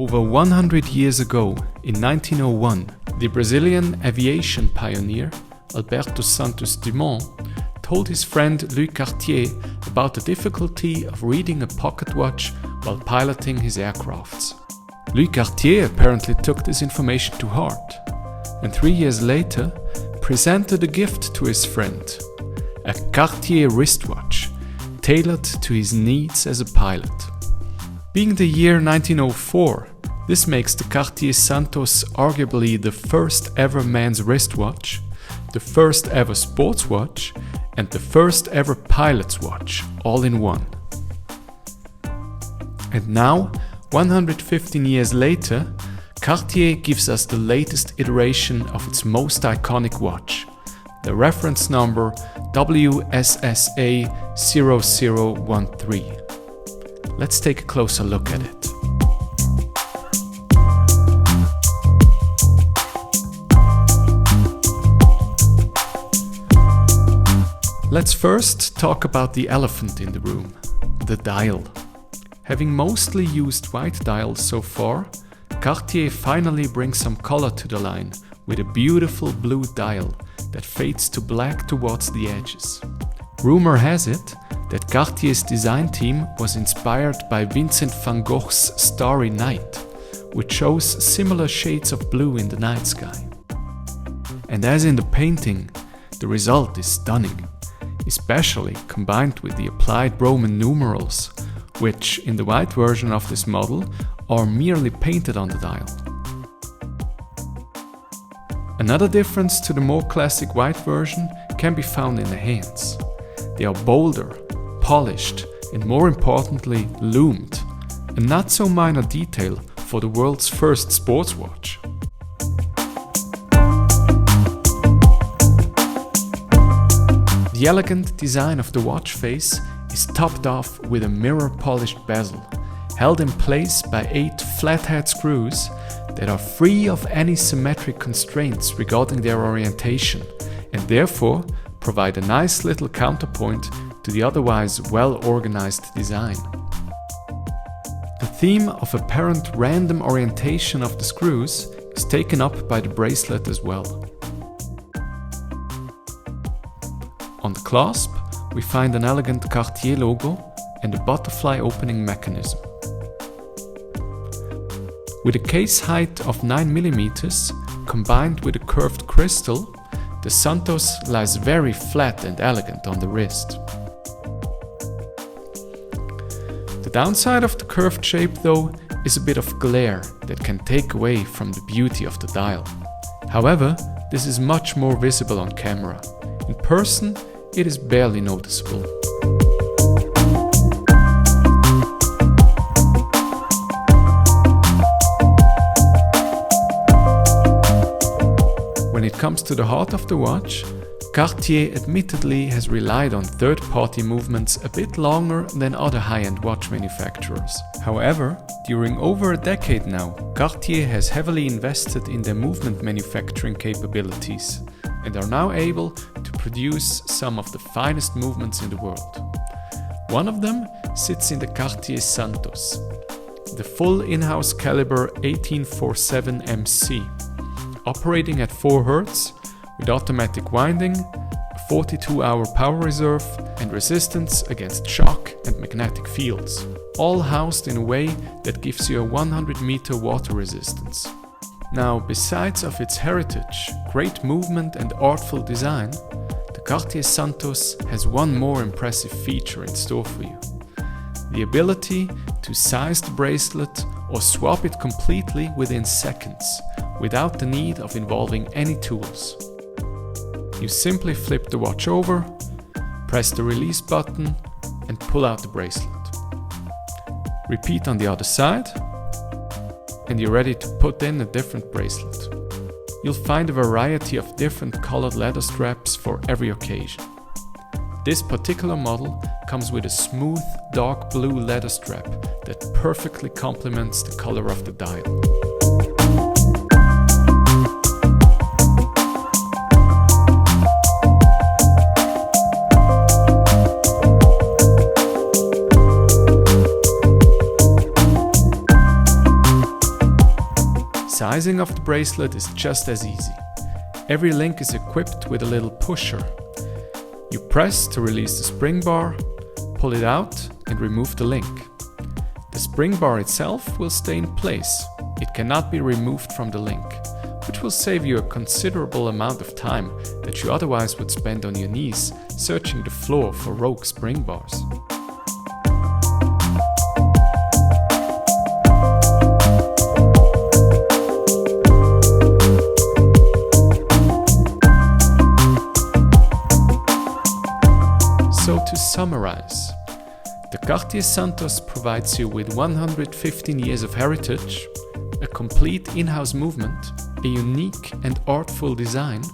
Over 100 years ago, in 1901, the Brazilian aviation pioneer, Alberto Sanots Dumont, told his friend Louis Cartier about the difficulty of reading a pocket watch while piloting his aircrafts. Louis Cartier apparently took this information to heart, and 3 years later presented a gift to his friend, a Cartier wristwatch, tailored to his needs as a pilot. Being the year 1904, this makes the Cartier Santos arguably the first ever men's wristwatch, the first ever sports watch, and the first ever pilot's watch, all in one. And now, 115 years later, Cartier gives us the latest iteration of its most iconic watch, the reference number WSSA0013. Let's take a closer look at it. Let's first talk about the elephant in the room, the dial. Having mostly used white dials so far, Cartier finally brings some color to the line with a beautiful blue dial that fades to black towards the edges. Rumor has it that Cartier's design team was inspired by Vincent van Gogh's Starry Night, which shows similar shades of blue in the night sky. And as in the painting, the result is stunning, especially combined with the applied Roman numerals, which in the white version of this model are merely painted on the dial. Another difference to the more classic white version can be found in the hands. They are bolder, polished, and more importantly, loomed, a not so minor detail for the world's first sports watch. The elegant design of the watch face is topped off with a mirror-polished bezel, held in place by 8 flathead screws that are free of any symmetric constraints regarding their orientation, and therefore provide a nice little counterpoint to the otherwise well-organized design. The theme of apparent random orientation of the screws is taken up by the bracelet as well. On the clasp, we find an elegant Cartier logo and a butterfly opening mechanism. With a case height of 9 mm combined with a curved crystal, the Santos lies very flat and elegant on the wrist. The downside of the curved shape, though, is a bit of glare that can take away from the beauty of the dial. However, this is much more visible on camera. In person, it is barely noticeable. When it comes to the heart of the watch, Cartier admittedly has relied on third-party movements a bit longer than other high-end watch manufacturers. However, during over a decade now, Cartier has heavily invested in their movement manufacturing capabilities and are now able to produce some of the finest movements in the world. One of them sits in the Cartier Santos, the full in-house caliber 1847 MC, operating at 4 Hz with automatic winding, a 42-hour power reserve, and resistance against shock and magnetic fields, all housed in a way that gives you a 100-meter water resistance. Now, besides of its heritage, great movement and artful design, the Cartier Santos has one more impressive feature in store for you: the ability to size the bracelet or swap it completely within seconds, without the need of involving any tools. You simply flip the watch over, press the release button, and pull out the bracelet. Repeat on the other side, and you're ready to put in a different bracelet. You'll find a variety of different colored leather straps for every occasion. This particular model comes with a smooth dark blue leather strap that perfectly complements the color of the dial. Customizing of the bracelet is just as easy. Every link is equipped with a little pusher. You press to release the spring bar, pull it out and remove the link. The spring bar itself will stay in place. It cannot be removed from the link, which will save you a considerable amount of time that you otherwise would spend on your knees searching the floor for rogue spring bars. So to summarize, the Cartier Santos provides you with 115 years of heritage, a complete in-house movement, a unique and artful design,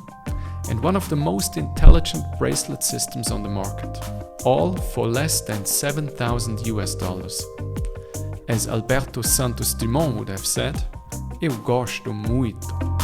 and one of the most intelligent bracelet systems on the market, all for less than $7,000 US. As Alberto Sanots Dumont would have said, eu gosto muito.